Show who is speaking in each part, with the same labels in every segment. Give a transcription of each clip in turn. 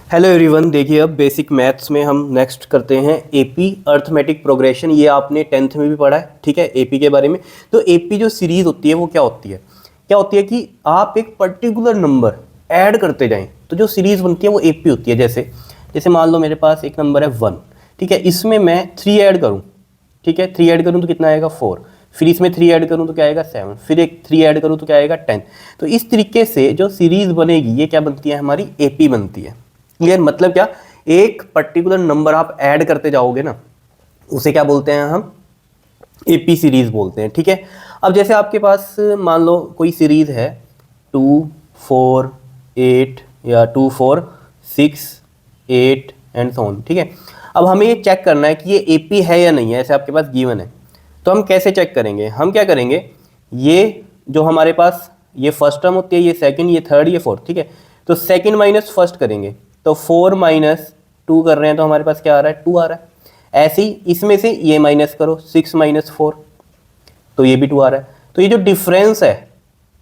Speaker 1: Hello everyone, देखिए अब basic maths में हम नेक्स्ट करते हैं एपी अर्थमेटिक प्रोग्रेशन। ये आपने 10th में भी पढ़ा है, ठीक है, एपी के बारे में। तो एपी जो सीरीज होती है वो क्या होती है कि आप एक पर्टिकुलर नंबर ऐड करते जाएं तो जो सीरीज बनती है वो एपी होती है। जैसे जैसे मान लो मेरे पास एक नंबर है 1, ठीक है, इसमें मैं 3 ऐड करूँ, ठीक है, 3 ऐड करूँ तो कितना आएगा 4, फिर इसमें 3 ऐड करूँ तो क्या आएगा 7, फिर एक 3 ऐड करूँ तो क्या आएगा 10। तो इस तरीके से जो सीरीज बनेगी ये क्या बनती है, हमारी एपी बनती है। क्लियर? मतलब क्या, एक पर्टिकुलर नंबर आप ऐड करते जाओगे ना, उसे क्या बोलते हैं हम, एपी सीरीज बोलते हैं, ठीक है। अब जैसे आपके पास मान लो कोई सीरीज है 2 4 8 या 2 4 6 8 एंड सो ऑन, ठीक है। अब हमें ये चेक करना है कि ये एपी है या नहीं है, ऐसे आपके पास गिवन है। तो हम कैसे चेक करेंगे, हम क्या करेंगे, ये जो हमारे पास ये फर्स्ट टर्म होती है, ये सेकंड, ये थर्ड, ये फोर्थ, ठीक है। तो सेकंड माइनस फर्स्ट करेंगे तो 4 माइनस 2 कर रहे हैं तो हमारे पास क्या आ रहा है, 2 आ रहा है। ऐसे ही इसमें से ये माइनस करो, 6 माइनस 4 तो ये भी 2 आ रहा है। तो ये जो डिफरेंस है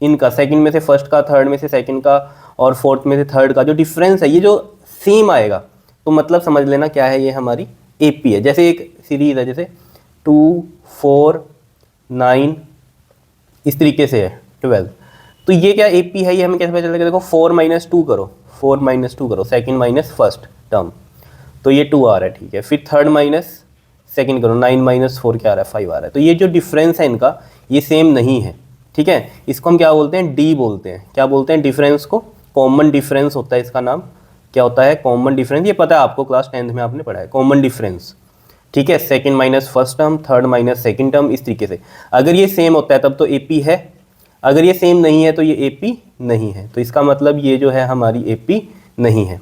Speaker 1: इनका, सेकंड में से फर्स्ट का, थर्ड में से सेकंड का और फोर्थ में से थर्ड का जो डिफरेंस है, ये जो सेम आएगा तो मतलब समझ लेना क्या है, ये हमारी एपी है। जैसे एक सीरीज है, जैसे 2 4 9 इस तरीके से है 12, तो ये क्या एपी है, ये हमें कैसे पता चलेगा। देखो 4 माइनस 2 करो, 4 माइनस 2 करो, सेकंड माइनस फर्स्ट टर्म, तो ये 2 आ रहा है, ठीक है। फिर थर्ड माइनस सेकंड करो, 9 माइनस 4 क्या आ रहा है, 5 आ रहा है। तो ये जो डिफरेंस है इनका, ये सेम नहीं है, ठीक है। इसको हम क्या बोलते हैं, डी बोलते हैं। क्या बोलते हैं डिफरेंस को, कॉमन डिफरेंस होता है इसका नाम। क्या होता है, कॉमन डिफरेंस। ये पता है आपको, क्लास 10th में आपने पढ़ा है कॉमन डिफरेंस, ठीक है। Second minus first term, third minus second term, इस तरीके से। अगर ये सेम होता है तब तो एपी है, अगर ये सेम नहीं है तो ये एपी नहीं है। तो इसका मतलब ये जो है हमारी एपी नहीं है।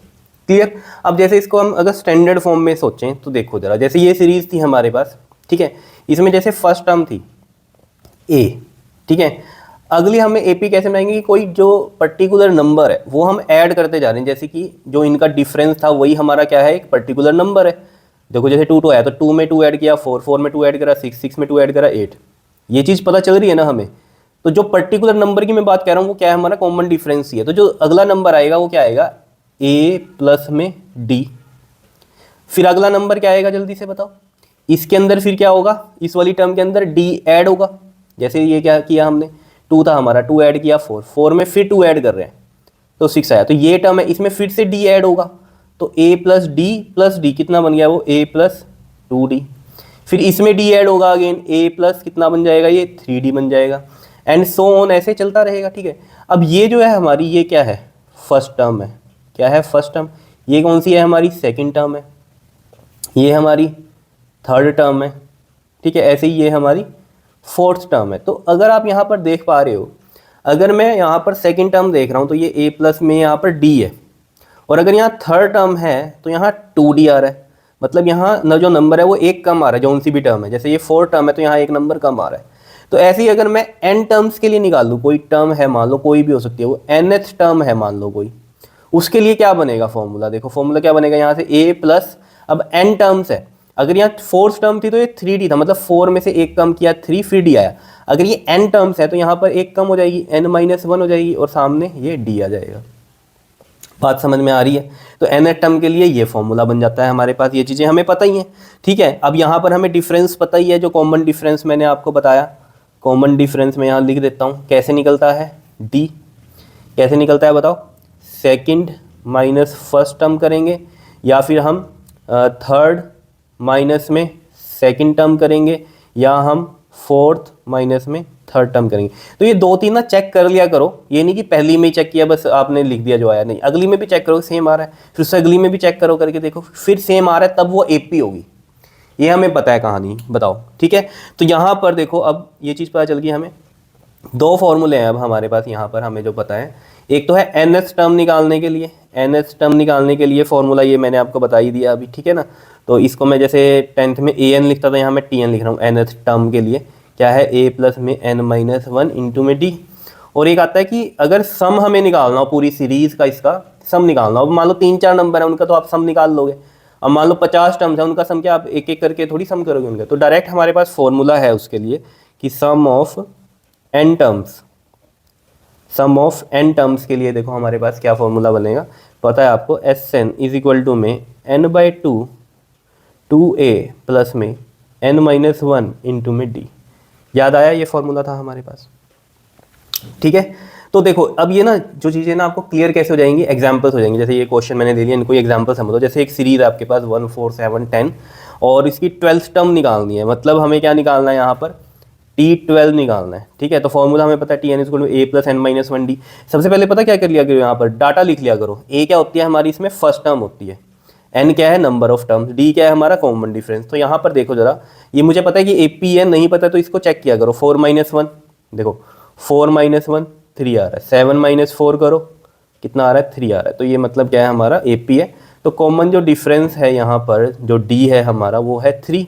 Speaker 1: क्लियर? अब जैसे इसको हम अगर स्टैंडर्ड फॉर्म में सोचें तो देखो जरा, जैसे ये सीरीज थी हमारे पास, ठीक है, इसमें जैसे फर्स्ट टर्म थी ए, ठीक है। अगली हमें एपी कैसे बनाएंगे कि कोई जो पर्टिकुलर नंबर है वो हम ऐड करते जा रहे हैं। जैसे कि जो इनका डिफरेंस था वही हमारा क्या है, एक पर्टिकुलर नंबर है। देखो जैसे 2 2 आया तो 2 में 2 ऐड किया 4, 4 में 2 ऐड करा 6, 6 में 2 ऐड करा 8। ये चीज़ पता चल रही है ना हमें। तो जो पर्टिकुलर नंबर की मैं बात कर रहा हूँ वो क्या है, हमारा कॉमन डिफरेंस ही है। तो जो अगला नंबर आएगा वो क्या आएगा, ए प्लस में डी। फिर अगला नंबर क्या आएगा, जल्दी से बताओ। इसके अंदर फिर क्या होगा, इस वाली टर्म के अंदर डी ऐड होगा। जैसे ये क्या किया हमने, 2 था हमारा, 2 ऐड किया 4, 4 में फिर 2 ऐड कर रहे हैं तो 6 आया। तो ये टर्म है, इसमें फिर से डी ऐड होगा तो ए प्लस डी कितना बन गया, वो ए प्लस 2d। फिर इसमें डी ऐड होगा अगेन, ए प्लस कितना बन जाएगा, ये 3d बन जाएगा, एंड सो ऑन, ऐसे चलता रहेगा, ठीक है। अब ये जो है हमारी, ये क्या है, फर्स्ट टर्म है। क्या है, फर्स्ट टर्म। ये कौन सी है, हमारी सेकंड टर्म है। ये हमारी थर्ड टर्म है, ठीक है। ऐसे ही ये हमारी फोर्थ टर्म है। तो अगर आप यहाँ पर देख पा रहे हो, अगर मैं यहाँ पर सेकंड टर्म देख रहा हूँ तो ये ए प्लस में यहाँ पर डी है, और अगर यहाँ थर्ड टर्म है तो यहाँ 2d आ रहा है। मतलब यहाँ न जो नंबर है वो एक कम आ रहा है, जो सी भी टर्म है। जैसे ये 4 टर्म है तो यहाँ एक नंबर कम आ रहा है। तो ऐसे ही अगर मैं n टर्म्स के लिए निकाल लूँ, कोई टर्म है मान लो, कोई भी हो सकती है, वो nth टर्म है मान लो कोई, उसके लिए क्या बनेगा फॉर्मूला, देखो फॉर्मूला क्या बनेगा यहाँ से, a प्लस, अब n टर्म्स है, अगर यहाँ फोर्थ टर्म थी तो ये 3d था, मतलब 4 में से एक कम किया 3, फिर d आया। अगर ये n टर्म्स है तो यहाँ पर एक कम हो जाएगी, n-1 हो जाएगी, और सामने ये d आ जाएगा। बात समझ में आ रही है? तो nth टर्म के लिए ये फॉर्मूला बन जाता है हमारे पास। ये चीज़ें हमें पता ही हैं, ठीक है। अब यहाँ पर हमें डिफरेंस पता ही है, जो कॉमन डिफरेंस मैंने आपको बताया। कॉमन डिफरेंस मैं यहाँ लिख देता हूँ, कैसे निकलता है, डी कैसे निकलता है बताओ। सेकंड माइनस फर्स्ट टर्म करेंगे, या फिर हम थर्ड माइनस में सेकंड टर्म करेंगे, या हम फोर्थ माइनस में थर्ड टर्म करेंगे। तो ये 2-3 ना चेक कर लिया करो, ये नहीं कि पहली में ही चेक किया बस आपने लिख दिया जो आया, नहीं, अगली में भी चेक करो सेम आ रहा है, फिर उससे अगली में भी चेक करो, करके देखो फिर सेम आ रहा है, तब वो एपी होगी। ये हमें पता है कहानी, बताओ, ठीक है। तो यहाँ पर देखो, अब ये चीज़ पता चल गई हमें। 2 फॉर्मूले हैं अब हमारे पास यहाँ पर, हमें जो पता है। एक तो है nth टर्म निकालने के लिए, nth टर्म निकालने के लिए फॉर्मूला ये मैंने आपको बता ही दिया अभी, ठीक है ना। तो इसको मैं जैसे 10th में an लिखता था, यहाँ मैं tn लिख रहा हूँ nth टर्म के लिए। क्या है, a प्लस में n-1 इंटू में d। और एक आता है कि अगर सम हमें निकालना हो पूरी सीरीज़ का, इसका सम निकालना हो, मान लो 3-4 नंबर है उनका, तो आप सम निकाल लोगे। अब मान लो 50 टर्म्स है उनका सम, क्या आप एक एक करके थोड़ी सम करोगे उनका। तो डायरेक्ट हमारे पास फॉर्मूला है उसके लिए कि sum of n terms, sum of n terms के लिए देखो हमारे पास क्या फॉर्मूला बनेगा। पता है आपको S n is equal to में n by two a plus में n माइनस वन इंटू में डी। याद आया, ये फॉर्मूला था हमारे पास, ठीक है। तो देखो अब ये ना जो चीज़ें ना आपको क्लियर कैसे हो जाएंगी, एग्जांपल्स हो जाएंगे। जैसे ये क्वेश्चन मैंने ले लिया, इनको एग्जांपल समझो। जैसे एक सीरीज है आपके पास 1 4 7 10 और इसकी 12th टर्म निकालनी है, मतलब हमें क्या निकालना है यहाँ पर, T12 निकालना है, ठीक है। तो फॉर्मूला हमें पता है Tn equal to a plus n minus one d. सबसे पहले पता क्या कर लिया करो, यहाँ पर डाटा लिख लिया करो। ए क्या होती है हमारी इसमें फर्स्ट टर्म होती है, एन क्या है नंबर ऑफ टर्म्स, डी क्या है हमारा कॉमन डिफरेंस। तो यहाँ पर देखो जरा, ये मुझे पता है कि AP है, नहीं पता तो इसको चेक किया करो। 4 माइनस वन, देखो 4 माइनस वन 3 आ रहा है, 7 माइनस 4 करो कितना आ रहा है, 3 आ रहा है। तो ये मतलब क्या है हमारा AP है। तो कॉमन जो डिफरेंस है यहाँ पर जो D है हमारा वो है 3,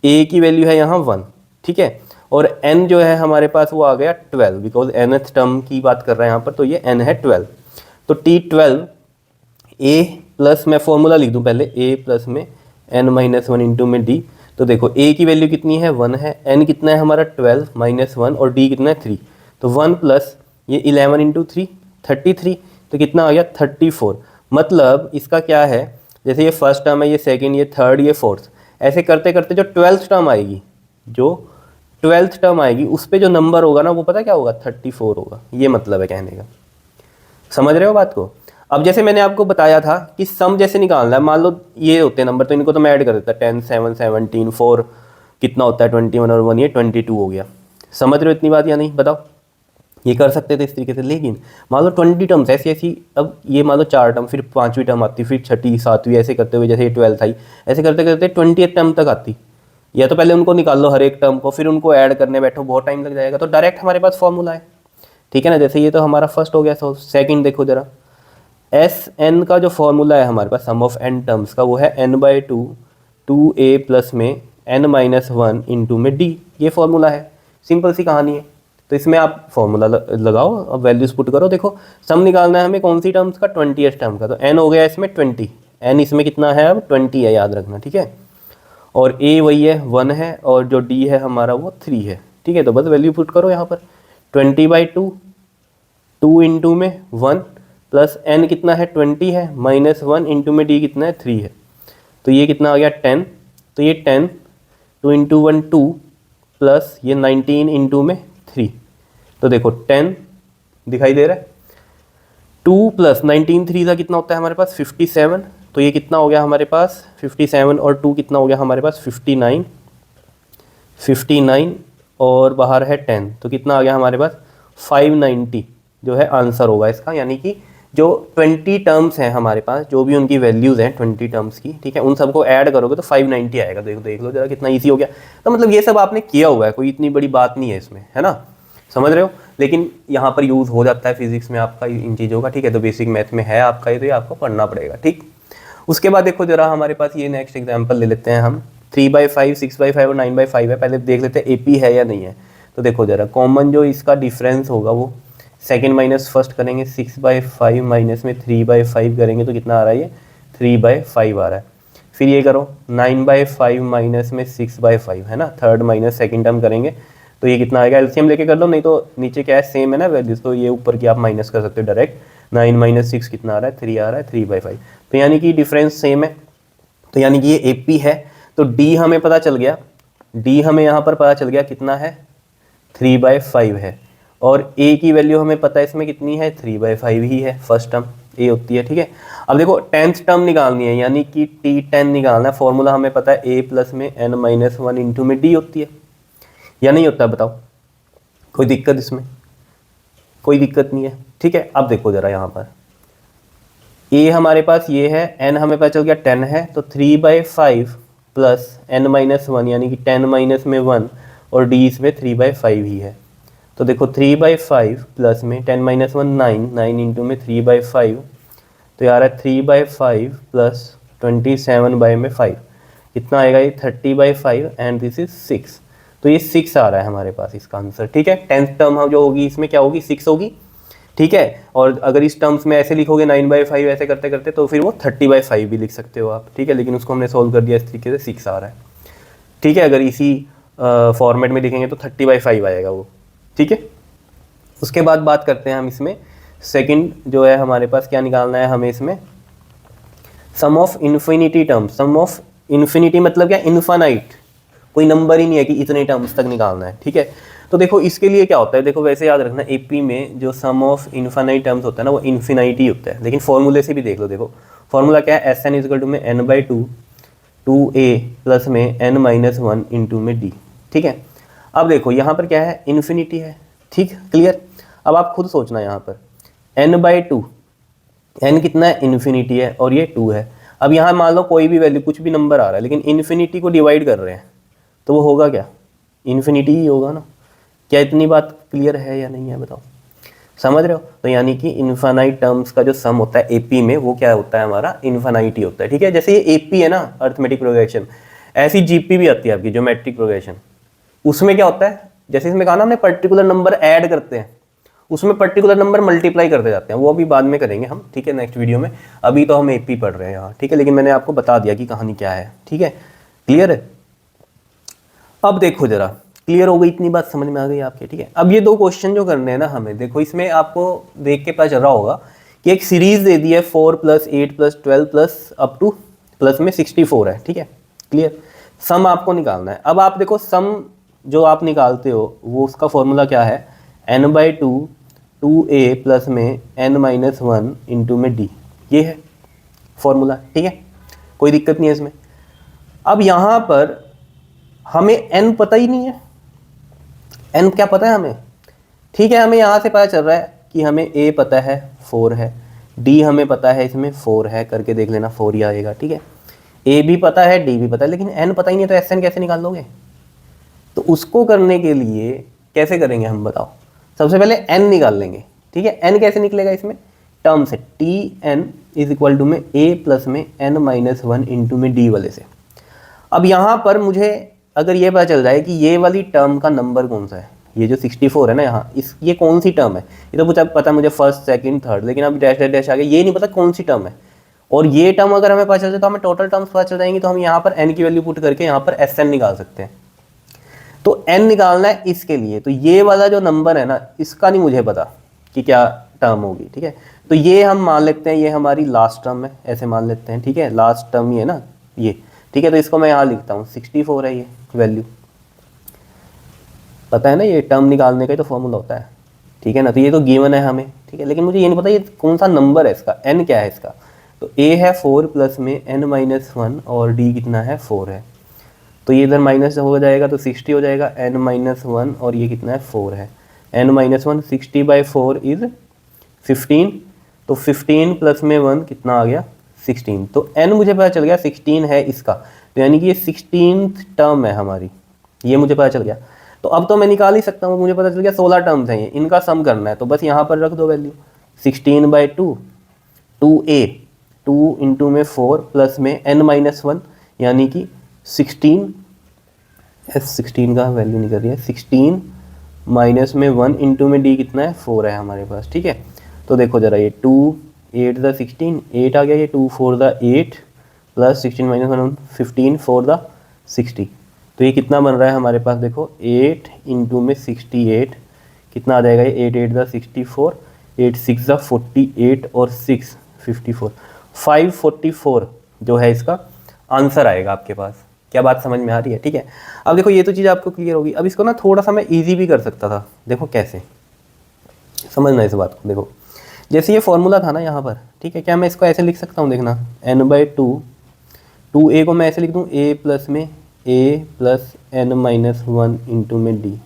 Speaker 1: A की वैल्यू है यहाँ 1, ठीक है। और N जो है हमारे पास वो आ गया 12, बिकॉज nth टर्म की बात कर रहे हैं यहाँ पर, तो ये N है 12। तो T12 A प्लस, मैं फॉर्मूला लिख दूँ पहले, A प्लस में n माइनस वन इंटू में D। तो देखो A की वैल्यू कितनी है 1 है, N कितना है हमारा 12 माइनस 1 और D कितना है 3। तो 1 प्लस ये 11 इंटू 3 33, तो कितना आ गया 34। मतलब इसका क्या है, जैसे ये फर्स्ट टर्म है, ये सेकंड, ये थर्ड, ये फोर्थ, ऐसे करते करते जो 12th टर्म आएगी, जो 12th टर्म आएगी उस पर जो नंबर होगा ना वो पता क्या होगा, 34 होगा। ये मतलब है कहने का, समझ रहे हो बात को। अब जैसे मैंने आपको बताया था कि सम जैसे निकालना है, मान लो ये होते हैं नंबर, तो इनको तो मैं ऐड कर देता, 10 7 17 4 कितना होता है 21 और 1 ये 22 हो गया। समझ रहे हो इतनी बात या नहीं, बताओ। ये कर सकते थे इस तरीके से, लेकिन मान लो 20 टर्म्स ऐसी ऐसी, अब ये मान लो 4 टर्म, फिर 5वीं टर्म आती, फिर 6ठी 7वीं, ऐसे करते हुए जैसे ये 12th आई, ऐसे करते करते 20th टर्म तक आती। या तो पहले उनको निकाल लो हर एक टर्म को, फिर उनको ऐड करने बैठो, बहुत टाइम लग जाएगा। तो डायरेक्ट हमारे पास फॉर्मूला है, ठीक है ना। जैसे ये तो हमारा फर्स्ट हो गया। सो सेकंड देखो जरा, एस एन का जो फॉर्मूला है हमारे पास सम ऑफ एन टर्म्स का, वो है n by two a plus में n माइनस वन इंटू में डी। ये फॉर्मूला है, सिंपल सी कहानी है। तो इसमें आप फॉर्मूला लगाओ, अब वैल्यूज पुट करो। देखो सम निकालना है हमें कौन सी टर्म्स का, 20th टर्म का। तो n हो गया इसमें 20, n इसमें कितना है अब 20 है, याद रखना, ठीक है। और a वही है 1 है, और जो d है हमारा वो 3 है, ठीक है। तो बस वैल्यू पुट करो यहाँ पर, 20 बाई टू इंटू में 1 प्लस n कितना है 20 है, माइनस 1 इंटू में d कितना है 3 है। तो ये कितना आ गया 10। तो ये 10, 2 इंटू 1 2 प्लस ये 19 इंटू में 3। तो देखो 10 दिखाई दे रहा है, 2 प्लस 19 3 का कितना होता है हमारे पास 57। तो ये कितना हो गया हमारे पास 57 और 2 कितना हो गया हमारे पास 59 और बाहर है 10, तो कितना आ गया हमारे पास 590 जो है आंसर होगा इसका। यानी कि जो 20 टर्म्स हैं हमारे पास, जो भी उनकी वैल्यूज़ हैं 20 टर्म्स की, ठीक है, उन सबको ऐड करोगे तो 590 आएगा। देख लो जरा कितना ईजी हो गया। तो मतलब ये सब आपने किया हुआ है, कोई इतनी बड़ी बात नहीं है इसमें, है ना, समझ रहे हो। लेकिन यहाँ पर यूज़ हो जाता है फिजिक्स में आपका इन चीज़ों का, ठीक है। तो बेसिक मैथ में है आपका ये, तो ये आपको पढ़ना पड़ेगा, ठीक। उसके बाद देखो जरा हमारे पास ये नेक्स्ट एग्जाम्पल ले लेते हैं हम, 3/5 6/5 और 9/5 है। पहले देख लेते हैं AP है या नहीं है। तो देखो जरा कॉमन जो इसका डिफरेंस होगा वो सेकंड माइनस फर्स्ट करेंगे, 6/5 माइनस में 3/5 करेंगे तो कितना आ रहा है, ये 3/5 आ रहा है। फिर ये करो 9/5 माइनस में 6/5 है ना, थर्ड माइनस सेकंड टर्म करेंगे तो ये कितना आएगा, एलसीएम लेके कर लो, नहीं तो नीचे क्या है सेम है ना वैल्यूज, तो ये ऊपर की आप माइनस कर सकते हो डायरेक्ट। 9 माइनस 6 कितना आ रहा है 3 आ रहा है, 3/5। तो यानी कि डिफरेंस सेम है, तो यानी कि ये AP है। तो D हमें पता चल गया, D हमें यहाँ पर पता चल गया कितना है 3/5 है, और A की वैल्यू हमें पता है इसमें कितनी है 3/5 ही है, फर्स्ट टर्म A होती है, ठीक है। अब देखो 10th टर्म निकालनी है, यानी कि T10 निकालना है। फॉर्मूला हमें पता है A प्लस में n माइनस वन इंटू में D होती है या नहीं होता है, बताओ। कोई दिक्कत इसमें, कोई दिक्कत नहीं है, ठीक है। अब देखो जरा यहाँ पर A हमारे पास ये है, n हमें पता चल गया 10 है, तो 3/5 प्लस n माइनस वन यानी कि 10 माइनस में 1 और D इसमें 3/5 ही है। तो देखो 3/5 प्लस में 10 माइनस वन 9 इंटू में 3/5, तो यार है 3/5 प्लस 27/5 कितना आएगा, ये 30/5 एंड दिस इज 6। तो ये 6 आ रहा है हमारे पास इसका आंसर, ठीक है। 10th टर्म जो होगी इसमें क्या होगी 6 होगी, ठीक है। और अगर इस टर्म्स में ऐसे लिखोगे 9/5 ऐसे करते करते तो फिर वो 30/5 भी लिख सकते हो आप, ठीक है। लेकिन उसको हमने सोल्व कर दिया इस तरीके से, 6 आ रहा है, ठीक है। अगर इसी फॉर्मेट में लिखेंगे तो 30/5 आएगा वो, ठीक है। उसके बाद बात करते हैं हम इसमें सेकंड जो है हमारे पास क्या निकालना है हमें इसमें sum of infinity terms, sum of infinity मतलब क्या, इन्फानाइट, कोई नंबर ही नहीं है कि इतने टर्म्स तक निकालना है, ठीक है। तो देखो इसके लिए क्या होता है, देखो वैसे याद रखना एपी में जो सम ऑफ इन्फानाइट टर्म्स होता है ना वो इन्फिनाइटी होता है, लेकिन फॉर्मूले से भी देख लो, देखो फॉर्मूला क्या है, एस एन इजकल टू में n by two a plus में एन माइनस वन इंटू में डी, ठीक है। अब देखो यहाँ पर क्या है, इन्फिनिटी है, ठीक, क्लियर। अब आप खुद सोचना यहाँ पर एन बाई टू, एन कितना है, इन्फिनिटी है और ये 2 है। अब यहाँ मान लो कोई भी वैल्यू, कुछ भी नंबर आ रहा है, लेकिन इन्फिनिटी को डिवाइड कर रहे हैं तो वो होगा क्या, इन्फिनिटी ही होगा ना। क्या इतनी बात क्लियर है या नहीं है, बताओ, समझ रहे हो। तो यानी कि इन्फानाइट टर्म्स का जो सम होता है एपी में वो क्या होता है, हमारा इन्फानाइट ही होता है, ठीक है। जैसे ये एपी है ना, अर्थमेटिक प्रोग्रेशन, ऐसी जीपी भी आती है आपकी ज्योमेट्रिक प्रोग्रेशन, उसमें क्या होता है, जैसे इसमें कहा ना हमने पर्टिकुलर नंबर ऐड करते हैं, उसमें पर्टिकुलर नंबर मल्टीप्लाई करते जाते हैं, वो अभी बाद में करेंगे हम, ठीक है, नेक्स्ट वीडियो में। अभी तो हम एपी पढ़ रहे हैं यहाँ, ठीक है, लेकिन मैंने आपको बता दिया कि कहानी क्या है, ठीक है, क्लियर है। अब देखो जरा, क्लियर हो गई, इतनी बात समझ में आ गई आपके, ठीक है। अब ये 2 क्वेश्चन जो करने हैं ना हमें, देखो इसमें आपको देख के पता चल रहा होगा कि एक सीरीज दे दी है 4 + 8 + 12 प्लस अप टू प्लस में 64 है, ठीक है, क्लियर। सम आपको निकालना है। अब आप देखो सम जो आप निकालते हो वो उसका फॉर्मूला क्या है, n/2 2a प्लस में n-1 इंटू में d, ये है फॉर्मूला, ठीक है, कोई दिक्कत नहीं है इसमें। अब यहाँ पर हमें n पता ही नहीं है, n क्या पता है हमें, ठीक है, हमें यहाँ से पता चल रहा है कि हमें a पता है 4 है, d हमें पता है इसमें 4 है, करके देख लेना 4 ही आएगा, ठीक है। a भी पता है, d भी पता है, लेकिन n पता ही नहीं है, तो Sn कैसे निकाल लोगे। तो उसको करने के लिए कैसे करेंगे हम, बताओ। सबसे पहले n निकाल लेंगे, ठीक है। n कैसे निकलेगा, इसमें टर्म से, Tn इज इक्वल टू में a प्लस में n-1 इंटू में d वाले से। अब यहाँ पर मुझे अगर ये पता चल जाए कि ये वाली टर्म का नंबर कौन सा है, ये जो 64 है ना यहाँ, इस ये कौन सी टर्म है, ये तो मुझे पता है, मुझे फर्स्ट सेकंड थर्ड, लेकिन अब डैश डैश डैश आ गया, ये नहीं पता कौन सी टर्म है। और ये टर्म अगर हमें पता चल जाए तो हमें टोटल टर्म्स पता चल जाएंगी, तो हम यहाँ पर n की वैल्यू पुट करके यहाँ पर Sn निकाल सकते हैं। तो n निकालना है इसके लिए, तो ये वाला जो नंबर है ना, इसका नहीं मुझे पता कि क्या टर्म होगी, ठीक है। तो ये हम मान लेते हैं, ये हमारी लास्ट टर्म है, ऐसे मान लेते हैं, ठीक है, लास्ट टर्म ही है ना ये, ठीक है। तो इसको मैं यहाँ लिखता हूँ 64 है ये वैल्यू, पता है ना, ये टर्म निकालने का ही तो फॉर्मूला होता है, ठीक है ना। तो ये तो गिवन है हमें, ठीक है, लेकिन मुझे ये नहीं पता ये कौन सा नंबर है इसका, n क्या है इसका। तो a है 4 प्लस में n-1 और d कितना है 4 है, तो ये इधर माइनस हो जाएगा तो 60 हो जाएगा, n-1 और ये कितना है 4 है, n-1 60/4 इज 15, तो 15 प्लस में 1 कितना आ गया 16। तो n मुझे पता चल गया 16 है इसका, तो यानी कि ये 16th टर्म है हमारी, ये मुझे पता चल गया। तो अब तो मैं निकाल ही सकता हूँ, मुझे पता चल गया 16 टर्म्स हैं ये, इनका सम करना है, तो बस यहाँ पर रख दो वैल्यू 16/2 2a 2 इंटू में 4 प्लस में n-1 यानी कि 16, 16 का वैल्यू निकल रही है 16 माइनस में 1 इंटू में d कितना है 4 है हमारे पास, ठीक है। तो देखो जरा ये 2 8 द 16 8 आ गया, ये 2 4 द 8 प्लस 16 माइनस 1 15 4 द 60, तो ये कितना बन रहा है हमारे पास, देखो 8 इंटू में 68 कितना आ जाएगा, ये 8 8 द 64 8 6 द 48 और 6 54 544 जो है इसका आंसर आएगा आपके पास। क्या बात समझ में आ रही है, ठीक है। अब देखो ये तो चीज़ आपको क्लियर होगी। अब इसको ना थोड़ा सा मैं इजी भी कर सकता था, देखो कैसे, समझना इस बात को। देखो जैसे ये फॉर्मूला था ना यहाँ पर, ठीक है, क्या मैं इसको ऐसे लिख सकता हूँ, देखना n/2 2a को मैं ऐसे लिख दूँ a प्लस में a प्लस n-1 इंटू में d।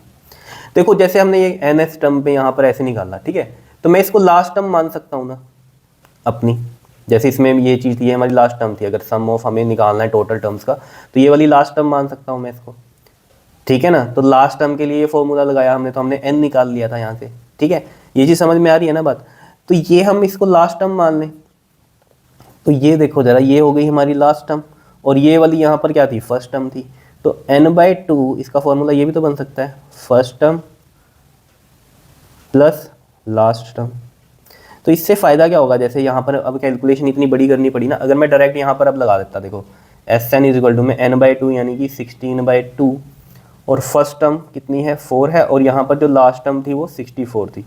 Speaker 1: देखो जैसे हमने ये ns टर्म पे यहाँ पर ऐसे निकाला, ठीक है, तो मैं इसको लास्ट टर्म मान सकता हूँ ना अपनी, जैसे इसमें ये चीज़ ये हमारी लास्ट टर्म थी, अगर सम ऑफ हमें निकालना है टोटल टर्म्स का, तो ये वाली लास्ट टर्म मान सकता हूँ मैं इसको, ठीक है ना। तो लास्ट टर्म के लिए ये फॉर्मूला लगाया हमने, तो हमने n निकाल लिया था यहाँ से, ठीक है, ये चीज़ समझ में आ रही है ना बात। तो ये हम इसको लास्ट टर्म मान लें, तो ये देखो जरा, ये हो गई हमारी लास्ट टर्म, और ये वाली यहाँ पर क्या थी, फर्स्ट टर्म थी। तो n/2 इसका फॉर्मूला ये भी तो बन सकता है, first term plus last term. तो इससे फ़ायदा क्या होगा, जैसे यहाँ पर अब कैलकुलेशन इतनी बड़ी करनी पड़ी ना, अगर मैं डायरेक्ट यहाँ पर अब लगा देता, देखो Sn इज इक्वल टू में n/2 यानी कि 16/2, और फर्स्ट टर्म कितनी है 4 है, और यहाँ पर जो लास्ट टर्म थी वो 64 थी,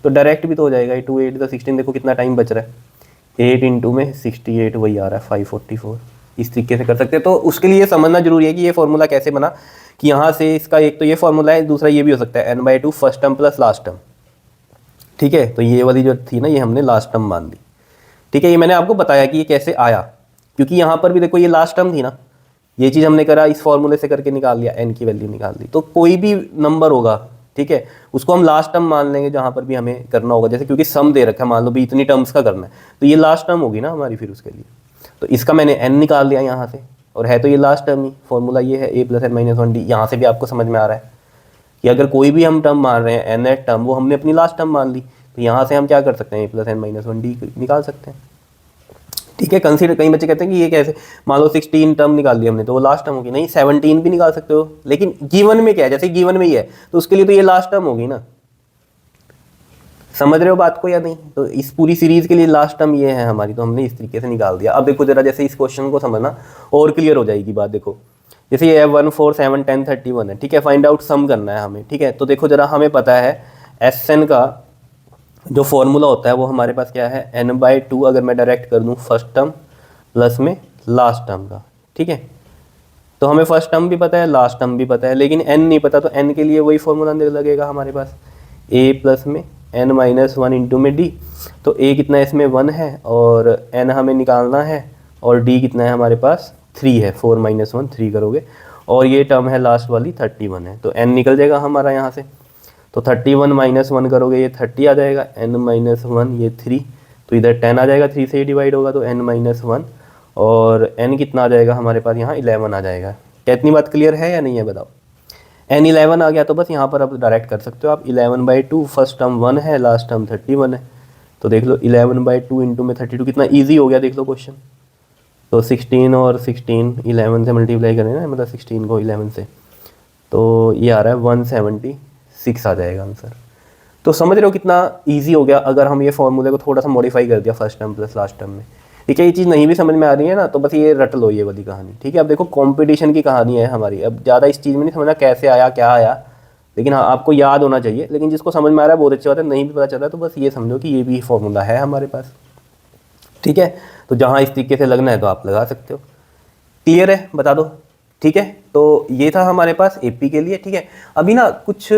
Speaker 1: तो डायरेक्ट भी तो हो जाएगा, 2 8 द 16, देखो कितना टाइम बच रहा है, 8 इंटू में 68 वही आ रहा है 544। इस तरीके से कर सकते हैं। तो उसके लिए समझना जरूरी है कि ये फॉर्मूला कैसे बना, कि यहाँ से इसका एक तो ये फॉर्मूला है, दूसरा ये भी हो सकता है n/2 first term plus last term. ठीक है, तो ये वाली जो थी ना, ये हमने लास्ट टर्म मान ली। ठीक है, ये मैंने आपको बताया कि ये कैसे आया, क्योंकि यहाँ पर भी देखो ये लास्ट टर्म थी ना, ये चीज़ हमने करा, इस फॉर्मूले से करके निकाल लिया, n की वैल्यू निकाल दी। तो कोई भी नंबर होगा, ठीक है, उसको हम लास्ट टर्म मान लेंगे जहाँ पर भी हमें करना होगा। जैसे क्योंकि सम दे रखा है, मान लो भी इतनी टर्म्स का करना है, तो ये लास्ट टर्म होगी ना हमारी फिर उसके लिए। तो इसका मैंने n निकाल लिया यहाँ से, और है तो ये लास्ट टर्म ही। फॉर्मूला ये है a + n - 1d। यहाँ से भी आपको समझ में आ रहा है कि अगर कोई भी हम टर्म मान रहे हैं nth टर्म, वो हमने अपनी लास्ट टर्म मान ली, तो यहाँ से हम क्या कर सकते हैं, a + n - 1d निकाल सकते हैं। ठीक है, कंसीडर, कई बच्चे कहते हैं कि ये कैसे, मान लो 16 टर्म निकाल लिया हमने, तो वो लास्ट टर्म होगी। नहीं, 17 भी निकाल सकते हो, लेकिन गिवन में क्या है, जैसे गिवन में ही है, तो उसके लिए तो ये लास्ट टर्म होगी ना। समझ रहे हो बात को या नहीं? तो इस पूरी सीरीज के लिए लास्ट टर्म ये है हमारी, तो हमने इस तरीके से निकाल दिया। अब देखो जरा, जैसे इस क्वेश्चन को समझना और क्लियर हो जाएगी बात। देखो जैसे ये 1 4 7 10 31 है, ठीक है, फाइंड आउट सम करना है हमें। ठीक है, तो देखो जरा, हमें पता है SN का जो फॉर्मूला होता है वो हमारे पास क्या है, n/2 अगर मैं डायरेक्ट कर दूँ फर्स्ट टर्म प्लस में लास्ट टर्म का। ठीक है, तो हमें फर्स्ट टर्म भी पता है, लास्ट टर्म भी पता है, लेकिन n नहीं पता, तो n के लिए वही फॉर्मूला लगेगा हमारे पास, a प्लस में n - 1 इंटू में d। तो a कितना है इसमें 1 है, और n हमें निकालना है, और d कितना है हमारे पास 3 है, 4 - 1 3 करोगे, और ये टर्म है लास्ट वाली 31 है, तो n निकल जाएगा हमारा यहाँ से। तो 31 - 1 करोगे, ये 30 आ जाएगा, n - 1 ये 3, तो इधर 10 आ जाएगा, 3 से डिवाइड होगा, तो n - 1, और n कितना आ जाएगा हमारे पास यहाँ 11 आ जाएगा। क्या इतनी बात क्लियर है या नहीं है बताओ? n 11 आ गया, तो बस यहाँ पर आप डायरेक्ट कर सकते हो आप, 11/2 फर्स्ट टर्म 1 है, लास्ट टर्म 31 है, तो देख लो 11/2 इंटू में 32 कितना ईजी हो गया, देख लो क्वेश्चन। तो 16 और 16 11 से मल्टीप्लाई करें ना, मतलब 16 को 11 से, तो ये आ रहा है 176 आ जाएगा आंसर। तो समझ रहे हो कितना इजी हो गया, अगर हम ये फॉर्मूले को थोड़ा सा मॉडिफाई कर दिया first term plus last term में। ठीक है, ये चीज़ नहीं भी समझ में आ रही है ना, तो बस ये रट लो ये वाली कहानी। ठीक है, अब देखो कंपटीशन की कहानी है हमारी, अब ज़्यादा इस चीज़ में नहीं समझना कैसे आया क्या आया, लेकिन हाँ आपको याद होना चाहिए। लेकिन जिसको समझ में आ रहा है बहुत अच्छी बात है, नहीं भी पता चल रहा है तो बस ये समझो कि ये भी फॉर्मूला है हमारे पास। ठीक है, तो जहाँ इस तरीके से लगना है तो आप लगा सकते हो। क्लियर है, बता दो। ठीक है, तो ये था हमारे पास एपी के लिए। ठीक है, अभी ना कुछ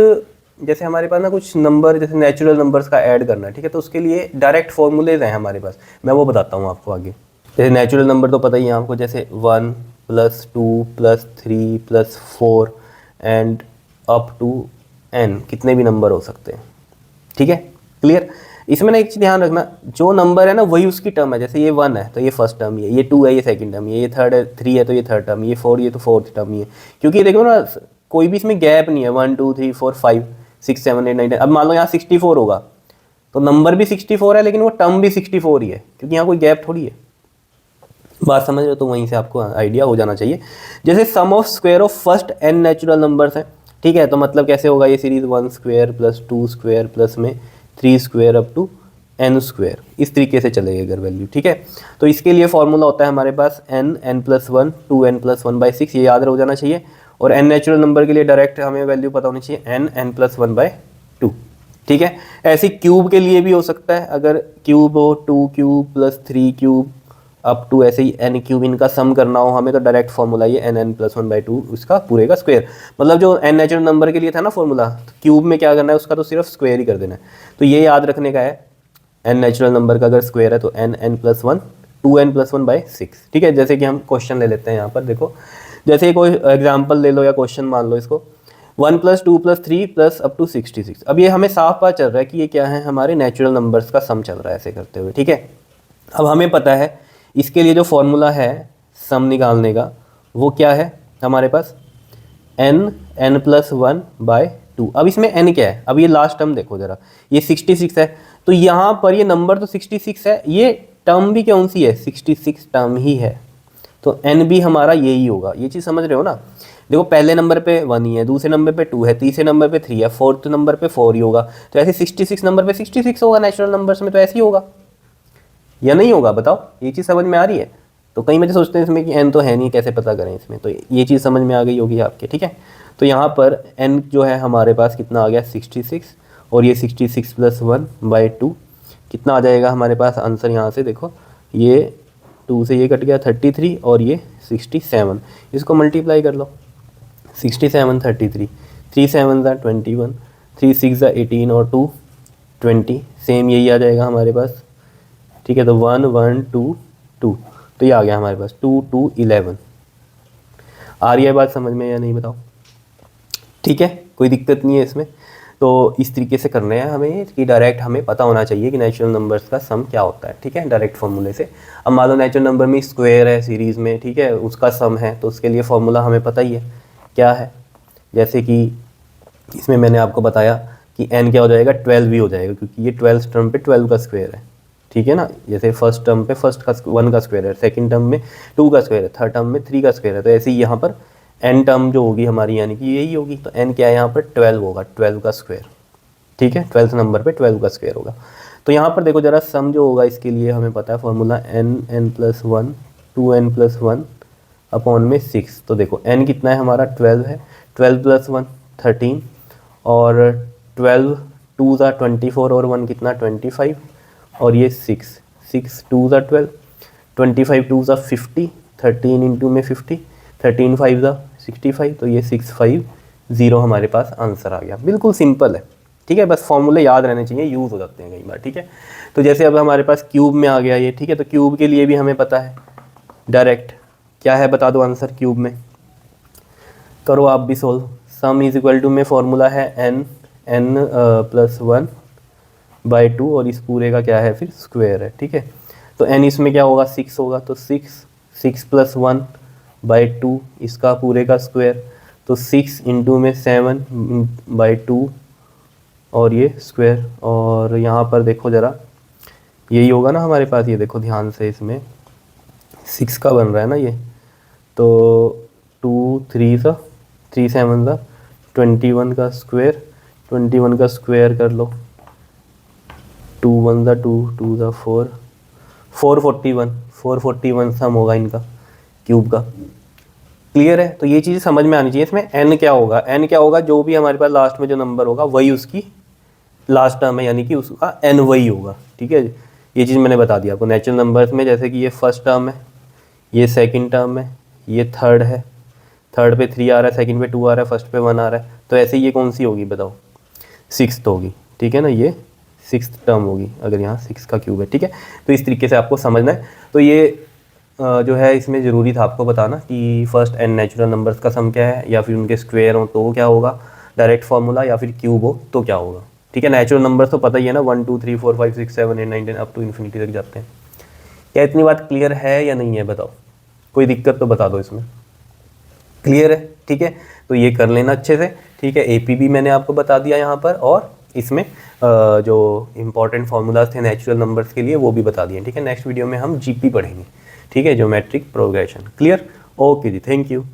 Speaker 1: जैसे हमारे पास ना कुछ नंबर, जैसे नेचुरल नंबर्स का ऐड करना है। ठीक है, तो उसके लिए डायरेक्ट फॉर्मूलेज हैं हमारे पास, मैं वो बताता हूँ आपको आगे। जैसे नेचुरल नंबर तो पता ही है आपको, जैसे 1 + 2 + 3 + 4 एंड अप टू n, कितने भी नंबर हो सकते हैं। ठीक है, क्लियर। इसमें ना एक चीज़ ध्यान रखना, जो नंबर है ना वही उसकी टर्म है। जैसे ये 1 है तो ये फर्स्ट टर्म ही है, ये 2 है ये सेकंड टर्म ही है, ये थर्ड है 3 है तो ये थर्ड टर्म, ये 4 ये तो फोर्थ टर्म ही है। क्योंकि देखो ना, कोई भी इसमें गैप नहीं है, 1 2 3 4 5 6 7 8 9 10। अब मान लो यहाँ 64 होगा, तो नंबर भी 64 है, लेकिन वो टर्म भी 64 ही है, क्योंकि यहाँ कोई गैप थोड़ी है। बात समझ रहे हो? तो वहीं से आपको आइडिया हो जाना चाहिए। जैसे sum of square of first n natural numbers हैं। ठीक है, तो मतलब कैसे होगा ये सीरीज, 1 स्क्वायर + 2 स्क्वायर प्लस में 3 square up to n square, इस तरीके से चलेगी अगर वैल्यू। ठीक है, तो इसके लिए फॉर्मूला होता है हमारे पास n + 1 2n + 1/6, ये याद हो जाना चाहिए। और n नेचुरल नंबर के लिए डायरेक्ट हमें वैल्यू पता होनी चाहिए, n + 1/2। ठीक है, ऐसे क्यूब के लिए भी हो सकता है, अगर क्यूब हो 2 क्यूब + 3 क्यूब अप टू ऐसे ही n क्यूब, इनका सम करना हो हमें, तो डायरेक्ट फॉर्मूला ये n + 1/2 उसका पूरे का स्क्वायर। मतलब जो n नेचुरल नंबर के लिए था ना फॉर्मूला, तो क्यूब में क्या करना है, उसका तो सिर्फ स्क्वायर ही कर देना है। तो ये याद रखने का है, n नेचुरल नंबर का अगर स्क्वायर है तो n + 1 2n + 1/6। ठीक है, जैसे कि हम क्वेश्चन ले लेते हैं यहाँ पर। देखो जैसे कोई एग्जाम्पल ले लो या क्वेश्चन मान लो इसको, 1 + 2 + 3 + अप टू 66। अब ये हमें साफ पता चल रहा है कि ये क्या है, हमारे नेचुरल नंबर्स का सम चल रहा है ऐसे करते हुए। ठीक है, अब हमें पता है इसके लिए जो फॉर्मूला है सम निकालने का, वो क्या है हमारे पास, n + 1/2। अब इसमें n क्या है, अब ये लास्ट टर्म देखो ज़रा, ये 66 है, तो यहाँ पर ये नंबर तो 66 है, ये टर्म भी कौन सी है, 66 टर्म ही है, तो n भी हमारा यही होगा। ये चीज़ समझ रहे हो ना? देखो पहले नंबर पे 1 ही है, दूसरे नंबर पे 2 है, तीसरे नंबर पे 3 है, फोर्थ नंबर पे 4 ही होगा, तो ऐसे 66 नंबर पे 66 होगा नेचुरल नंबर्स में, तो ऐसे ही होगा या नहीं होगा बताओ? ये चीज़ समझ में आ रही है? तो कई बच्चे सोचते हैं इसमें कि n तो है नहीं, कैसे पता करें इसमें, तो ये चीज़ समझ में आ गई होगी आपके। ठीक है, तो यहाँ पर n जो है हमारे पास कितना आ गया 66, और ये 66 + 1/2 कितना आ जाएगा हमारे पास आंसर, यहाँ से देखो ये 2 से ये कट गया 33 और ये 67, इसको मल्टीप्लाई कर लो 67 33, 3 7 ज़ा 21, 3 6 ज़ा 18 और 2 20, सेम यही आ जाएगा हमारे पास, ठीक है। तो 1 1 2 2, तो ये आ गया हमारे पास 2 2 11। आ रही है बात समझ में या नहीं बताओ? ठीक है, कोई दिक्कत नहीं है इसमें। तो इस तरीके से करना है हमें कि डायरेक्ट हमें पता होना चाहिए कि नेचुरल नंबर्स का सम क्या होता है, ठीक है, डायरेक्ट फार्मूले से। अब मान लो नेचुरल नंबर में स्क्वायर है सीरीज़ में, ठीक है, उसका सम है, तो उसके लिए फार्मूला हमें पता ही है क्या है। जैसे कि इसमें मैंने आपको बताया कि n क्या हो जाएगा, 12 भी हो जाएगा, क्योंकि ये 12 टर्म पे 12 का स्क्वायर है, ठीक है ना। जैसे फर्स्ट टर्म पे फर्स्ट का 1 का स्क्वायर है, सेकंड टर्म में 2 का स्क्वायर है, थर्ड टर्म में 3 का स्क्वायर है, तो ऐसे ही यहाँ पर n टर्म जो होगी हमारी यानी कि यही होगी। तो n क्या है यहाँ पर 12 होगा, 12 का स्क्वायर, ठीक है, 12th नंबर पे 12 का स्क्वायर होगा। तो यहाँ पर देखो जरा सम जो होगा इसके लिए हमें पता है फॉर्मूला n+1 2n+1 अपॉन में 6। तो देखो n कितना है हमारा 12 है, 12 + 1 13 और 12 2 ज़ा 24 और 1 कितना 25 और ये 6 6 2 ज़ा 12 25 2 ज़ा 50 13 इंटू में 50 13 5 ज़ा 65, तो ये 650 हमारे पास आंसर आ गया। बिल्कुल सिंपल है, ठीक है, बस फॉर्मूले याद रहने चाहिए, यूज़ हो जाते हैं कई बार, ठीक है। तो जैसे अब हमारे पास क्यूब में आ गया ये, ठीक है, तो क्यूब के लिए भी हमें पता है डायरेक्ट क्या है, बता दो आंसर क्यूब में, करो आप भी solve. Sum is equal to में फॉर्मूला है n+1/2 और इस पूरे का क्या है फिर स्क्वायर है, ठीक है। तो n इसमें क्या होगा 6 होगा, तो 6 + 1/2 इसका पूरे का स्क्वायर, तो 6 इंटू में 7/2 और ये स्क्वायर। और यहाँ पर देखो ज़रा यही होगा ना हमारे पास, ये देखो ध्यान से, इसमें 6 का बन रहा है ना ये, तो 2 3 सा 3 7 सा 21 का स्क्वायर, 21 का स्क्वायर कर लो, 2 1 सा 2 2 सा 4 441 सम होगा इनका क्यूब का। क्लियर है? तो ये चीज़ समझ में आनी चाहिए। इसमें n क्या होगा, n क्या होगा, जो भी हमारे पास लास्ट में जो नंबर होगा वही उसकी लास्ट टर्म है, यानी कि उसका n वही होगा, ठीक है। ये चीज़ मैंने बता दिया आपको नेचुरल नंबर्स में, जैसे कि ये फर्स्ट टर्म है, ये सेकंड टर्म है, ये थर्ड है, थर्ड पे 3 आ रहा है, सेकंड पे 2 आ रहा है, फर्स्ट पे 1 आ रहा है, तो ऐसे ये कौन सी होगी बताओ, 6th होगी, ठीक है ना, ये 6th टर्म होगी अगर यहाँ 6 का क्यूब है, ठीक है। तो इस तरीके से आपको समझना है। तो ये जो है इसमें ज़रूरी था आपको बताना कि फर्स्ट n नेचुरल नंबर्स का सम क्या है, या फिर उनके स्क्वायर हो तो क्या होगा डायरेक्ट फार्मूला, या फिर क्यूब हो तो क्या होगा, ठीक है। नेचुरल नंबर्स तो पता ही है ना, 1 2 3 4 5 6 7 8 9 10 अप टू इन्फिनिटी तक जाते हैं। क्या इतनी बात क्लियर है या नहीं है बताओ? कोई दिक्कत तो बता दो इसमें। क्लियर है, ठीक है। तो ये कर लेना अच्छे से, ठीक है। एपी भी मैंने आपको बता दिया यहाँ पर, और इसमें जो इंपॉर्टेंट फार्मूलाज थे नेचुरल नंबर्स के लिए वो भी बता दिए, ठीक है। नेक्स्ट वीडियो में हम जीपी पढ़ेंगे, ठीक है, geometric progression. Clear? Okay ji, thank you.